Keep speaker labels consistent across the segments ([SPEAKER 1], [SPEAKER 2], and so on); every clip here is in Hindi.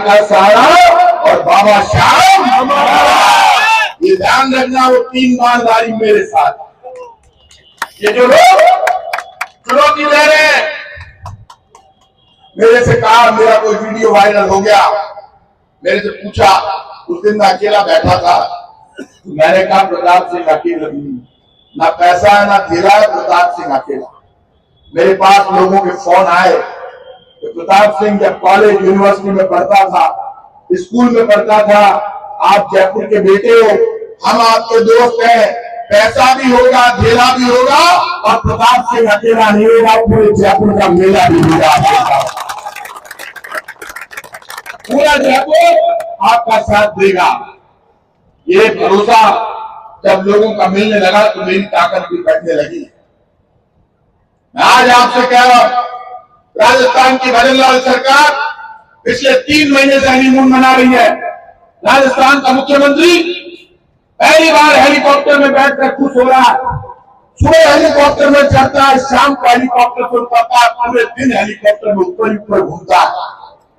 [SPEAKER 1] का सहारा और बाबा श्याम, ये ध्यान रखना, वो 3 ईमानदारी मेरे साथ। ये जो लोग चुनौती दे रहे हैं, मेरे से कहा, मेरा कोई वीडियो वायरल हो गया, मेरे से पूछा, उस दिन मैं अकेला बैठा था, मैंने कहा प्रताप सिंह अकेला नहीं, ना पैसा है ना धेला है, प्रताप सिंह अकेला। मेरे पास लोगों के फोन आए तो प्रताप सिंह जब कॉलेज यूनिवर्सिटी में पढ़ता था, स्कूल में पढ़ता था, आप जयपुर के बेटे हो, हम आपके दोस्त हैं, पैसा भी होगा, धेला भी होगा, और प्रताप सिंह अकेला नहीं होगा, पूरे जयपुर का मेला भी होगा, पूरा जयपुर आपका साथ देगा। ये भरोसा जब लोगों का मिलने लगा तो मेरी ताकत भी बढ़ने लगी। मैं आज आपसे कह रहा हूं, राजस्थान की भजनलाल सरकार पिछले 3 महीने से हनीमून मना रही है। राजस्थान का मुख्यमंत्री पहली बार हेलीकॉप्टर में बैठकर खुश हो रहा है। सुबह हेलीकॉप्टर में चढ़ता है, शाम को हेलीकॉप्टर से उतरता है, पूरे दिन हेलीकॉप्टर में ऊपर ऊपर घूमता है।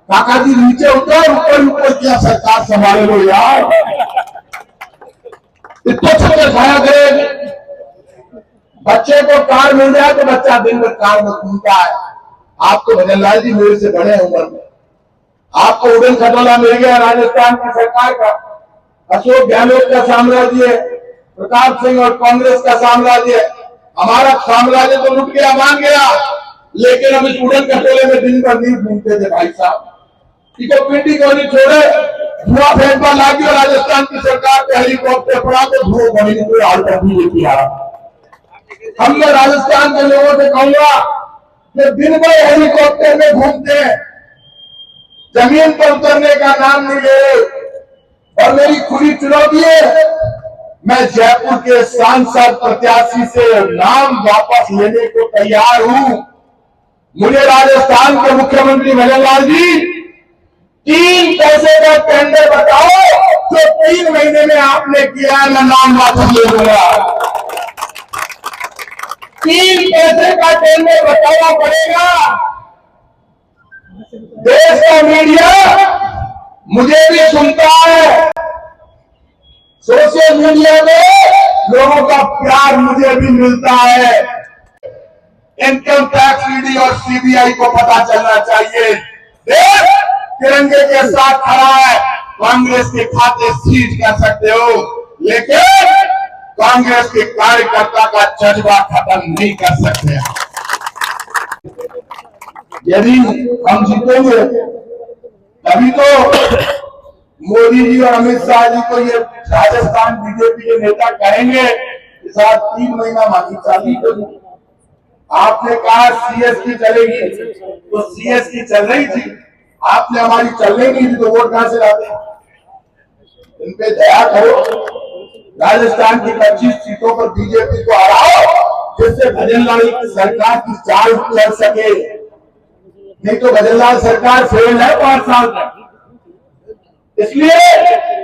[SPEAKER 1] काका जी नीचे उतर, ऊपर ऊपर किया सरकार संभाले लो यार, इतने छोटे खाया करेंगे। बच्चे को कार मिल जाए तो बच्चा दिन भर कार में घूमता है। आप तो भजनलाल जी मेरे से बड़े हैं उम्र में, आपको उड़न खटोला मिल गया राजस्थान की सरकार का। अशोक गहलोत का साम्राज्य, प्रताप सिंह और कांग्रेस का साम्राज्य, हमारा साम्राज्य तो लुट गया, मान गया, लेकिन हम इस उड़न खटोले में दिन भर नहीं घूमते थे भाई साहब। इसको पीटी को नहीं छोड़े, धुआं फेंकवा लागी और राजस्थान की सरकार के हेलीकॉप्टर पड़ा तो धुआं बनी ने कोई हाल तक नहीं किया। हम मैं राजस्थान के लोगों से कहूंगा कि दिन भर हेलीकॉप्टर में घूमते हैं, जमीन पर उतरने का नाम नहीं ले रहे। और मेरी खुली चुनौती है, मैं जयपुर के सांसद प्रत्याशी से नाम वापस लेने को तैयार हूं। मुझे राजस्थान के मुख्यमंत्री भजनलाल जी 3 पैसे का टेंडर बताओ जो 3 महीने में आपने किया है, मैं नाम वापस ले लूंगा। 3 पैसे का टेंडर बताना पड़ेगा। देश का मीडिया मुझे भी सुनता है, सोशल मीडिया में लोगों का प्यार मुझे भी मिलता है। इनकम टैक्स ईडी और सीबीआई को पता चलना चाहिए, देश तिरंगे के साथ खड़ा है। कांग्रेस के खाते सीज कर सकते हो, लेकिन कांग्रेस के कार्यकर्ता का जज्बा खत्म नहीं कर सकते। यदि हम जीतेंगे तभी तो मोदी जी और अमित शाह जी को ये राजस्थान बीजेपी के नेता कहेंगे कि साहब 3 महीना मांगी चाली करूं। आपने कहा सीएसटी चलेगी, तो सीएसटी चल रही थी, आपने हमारी चलने नहीं दी तो वोट कहां से लाते? इन पे दया करो, राजस्थान की 25 सीटों पर बीजेपी को हराओ, जिससे भजनलाल सरकार की चाल चल सके। नहीं तो भजनलाल सरकार फेल है 5 साल तक, इसलिए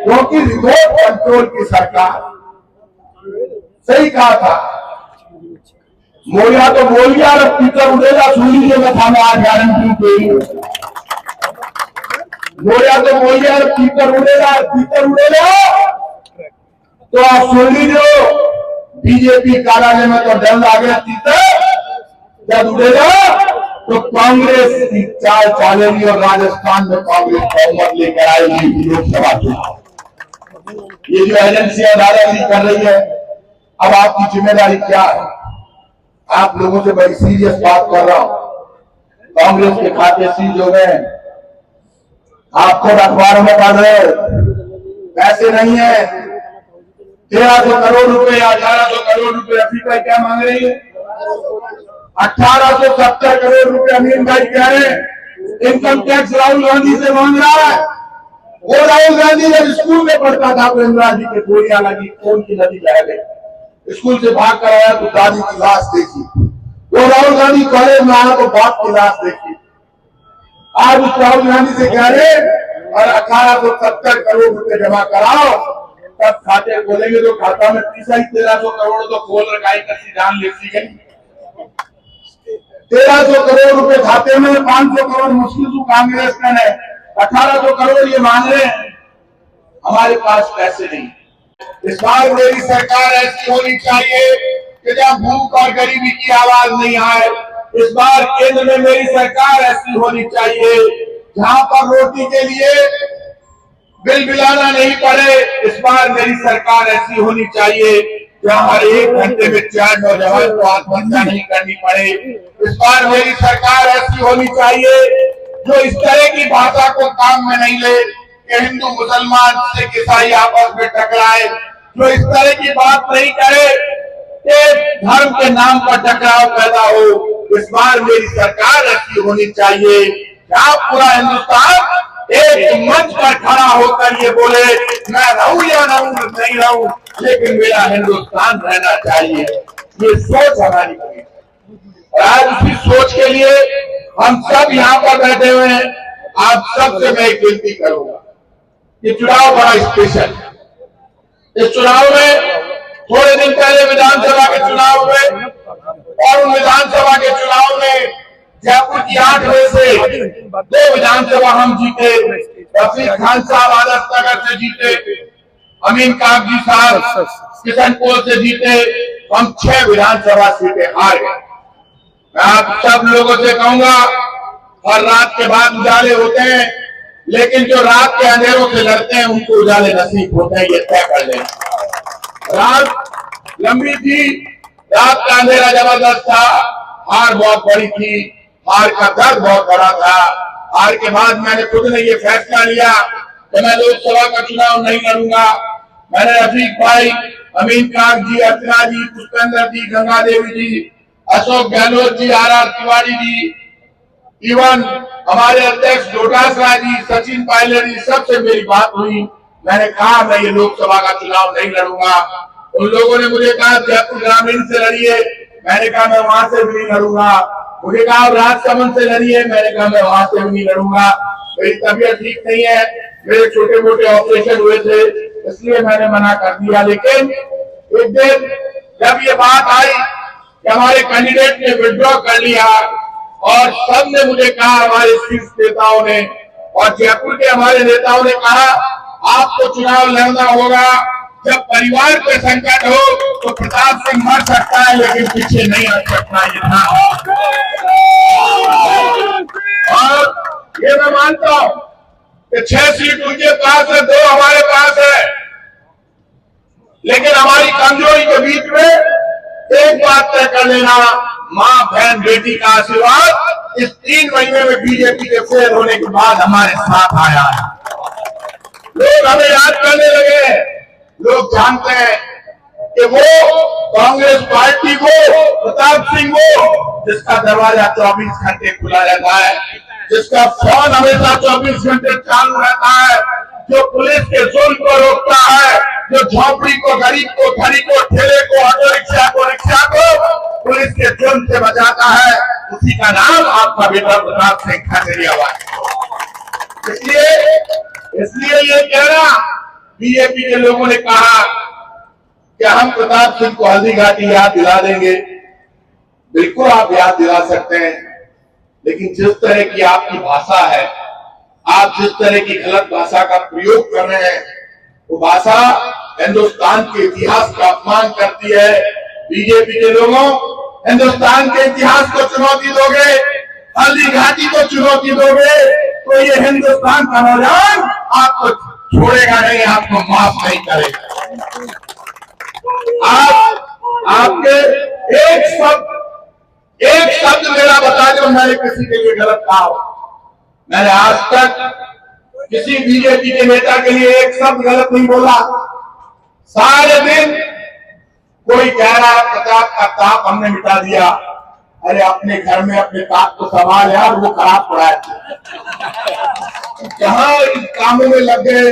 [SPEAKER 1] क्योंकि रिमोट कंट्रोल की सरकार। सही कहा था मोरिया, तो बोल गया, अब पीटर उड़ेगा, सुन लीजिए मैं था मैं आज गारंटी दे। मोरिया तो बोल गया, पीटर उड़ेगा, पीटर उड़ेगा, तो आप सुन लीजिए, बीजेपी कार्यालय में तो डर आ गया, पीटर जब उड़ेगा तो कांग्रेस की चाल चलेगी और राजस्थान में कांग्रेस बहुमत लेकर आएगी लोकसभा चुनाव। ये जो एजेंसियां दादागिरी कर रही है, अब आपकी जिम्मेदारी क्या है? आप लोगों से बड़ी सीरियस बात कर रहा हूं, कांग्रेस के खाते सीज हो गए, आप खुद अखबारों में पढ़ रहे हो, पैसे नहीं है। 1300 करोड़ रुपए या 1800 करोड़ रुपए अभी का क्या मांग रही है? 1870 करोड़ रुपए अमीन भाई कह रहे हैं। इनकम टैक्स राहुल गांधी से मांग रहा है। वो राहुल गांधी जब स्कूल में पढ़ता था तो इंदिरा जी के गोलियां लगी, खून की नदी बह गई, स्कूल से भाग कर आया तो दादी की लाश देखी। वो राहुल गांधी कॉलेज में आया तो बाप की लाश देखी। आज उस राहुल गांधी से कह रहे और 1870 करोड़ रुपए जमा कराओ, तब खाते खोलेंगे। तो खाता में 1300 करोड़ तो खोल रखा है, कसी जान लेती गई। 1300 करोड़ रुपए खाते में, 500 करोड़ मुस्लिम कांग्रेस ने 1800 करोड़ ये मांग रहे हैं, हमारे पास पैसे नहीं। इस बार मेरी सरकार ऐसी होनी चाहिए कि जब भूख और गरीबी की आवाज नहीं आए। इस बार केंद्र में मेरी सरकार ऐसी होनी चाहिए जहां पर रोटी के लिए बिल बिलाना नहीं पड़े। इस बार मेरी सरकार ऐसी होनी चाहिए जहां हर 1 घंटे में 4 नौजवान को आत्महत्या नहीं करनी पड़े। इस बार मेरी सरकार ऐसी होनी चाहिए जो इस तरह की भाषा को काम में नहीं ले कि हिंदू मुसलमान सिख ईसाई आपस में टकराए, जो इस तरह की बात नहीं करे कि धर्म के नाम पर टकराव पैदा हो। इस बार मेरी सरकार ऐसी होनी चाहिए जहां पूरा हिंदुस्तान एक मंच पर खड़ा होकर ये बोले मैं रहूं या नहीं रहूं, लेकिन मेरा हिंदुस्तान रहना चाहिए। ये सोच हमारी है और आज उसी सोच के लिए हम सब यहाँ पर बैठे हुए हैं। आप सबसे मैं एक विनती करूंगा, ये चुनाव बड़ा स्पेशल है। इस चुनाव में थोड़े दिन पहले विधानसभा के चुनाव हुए और उन विधानसभा के चुनाव में जयपुर की 8 में से 2 विधानसभा हम जीते। रफीक खान साहब आदर्श नगर से जीते, अमीन कागजी साहब किशनपुर से जीते, हम 6 विधानसभा सीटें हार गए। मैं आप सब लोगों से कहूंगा, हर रात के बाद उजाले होते हैं, लेकिन जो रात के अंधेरों से लड़ते हैं उनको उजाले नसीब होते हैं, ये तय कर लें। रात लंबी थी, रात का अंधेरा जबरदस्त था, हार बहुत बड़ी थी, हार का दर्द बहुत बड़ा था। हार के बाद मैंने खुद ने ये फैसला लिया कि मैं लोकसभा का चुनाव नहीं लड़ूंगा। मैंने रफीक भाई, अमीन काग जी, अर्चना जी, पुष्पेंद्र जी, गंगा देवी जी, अशोक गहलोत जी, आर तिवारी जी, इवन हमारे अध्यक्ष डोटासरा जी, सचिन पायलट जी, सबसे मेरी बात हुई। मैंने कहा मैं ये लोकसभा का चुनाव नहीं लड़ूंगा। उन लोगों ने मुझे कहा जयपुर ग्रामीण से लड़िए, मैंने कहा मैं वहां से भी नहीं लड़ूंगा। मुझे कहा राजसमंद से लड़िए, मैंने कहा मैं वहां से भी नहीं लड़ूंगा। मेरी तबीयत ठीक नहीं है, मेरे छोटे मोटे ऑपरेशन हुए थे, इसलिए मैंने मना कर दिया। लेकिन एक दिन जब ये बात आई कि हमारे कैंडिडेट ने विड्रॉ कर लिया और सबने मुझे कहा, हमारे शीर्ष नेताओं ने और जयपुर के हमारे नेताओं ने कहा आपको चुनाव लड़ना होगा, जब परिवार पे संकट हो तो प्रताप सिंह मर सकता है लेकिन पीछे नहीं हट सकता। ये था और ये मैं मानता हूं कि 6 सीट उनके पास है, 2 हमारे पास है, लेकिन हमारी कमजोरी के बीच में एक बात तय कर लेना, माँ बहन बेटी का आशीर्वाद इस 3 महीने में बीजेपी के फेल होने के बाद हमारे साथ आया है। लोग हमें याद करने लगे, लोग जानते हैं कि वो कांग्रेस पार्टी को, प्रताप सिंह को, जिसका दरवाजा 24 घंटे खुला रहता है, जिसका फोन हमेशा 24 घंटे चालू रहता है, जो पुलिस के जुल्म को रोकता है, जो झोपड़ी को, गरीब को, धनी को, ठेले को, ऑटो रिक्शा को, रिक्शा को पुलिस के जुल्म से बचाता है, उसी का नाम आपका बेटा प्रताप सिंह खजरिया हुआ है। इसलिए ये कहना, बीजेपी के लोगों ने कहा कि हम प्रताप सिंह को हल्दी घाटी याद दिला देंगे। बिल्कुल आप याद दिला सकते हैं, लेकिन जिस तरह की आपकी भाषा है, आप जिस तरह की गलत भाषा का प्रयोग कर रहे हैं, वो भाषा हिंदुस्तान के इतिहास का अपमान करती है। बीजेपी के लोगों, हिंदुस्तान के इतिहास को चुनौती दोगे, हल्दी घाटी को चुनौती दोगे, तो ये हिंदुस्तान का नौजवान आपको छोड़ेगा नहीं, आपको माफ नहीं करेगा। आपके एक शब्द मेरा बता दो मैंने किसी के लिए गलत कहा हो। मैंने आज तक किसी बीजेपी के नेता के लिए एक शब्द गलत नहीं बोला। सारे दिन कोई कह रहा है प्रताप का ताप हमने मिटा दिया। अरे अपने घर में अपने ताप को संभाल यार, वो खराब पड़ा है। जहां इन कामों में लग गए,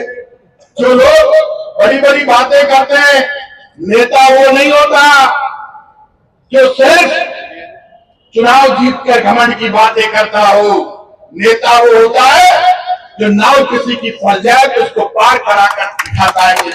[SPEAKER 1] जो लोग बड़ी बड़ी बातें करते हैं, नेता वो नहीं होता जो सिर्फ चुनाव जीतकर घमंड की बातें करता हो। नेता वो होता है जो नाव किसी की फंस जाए तो उसको पार कराकर दिखाता है कि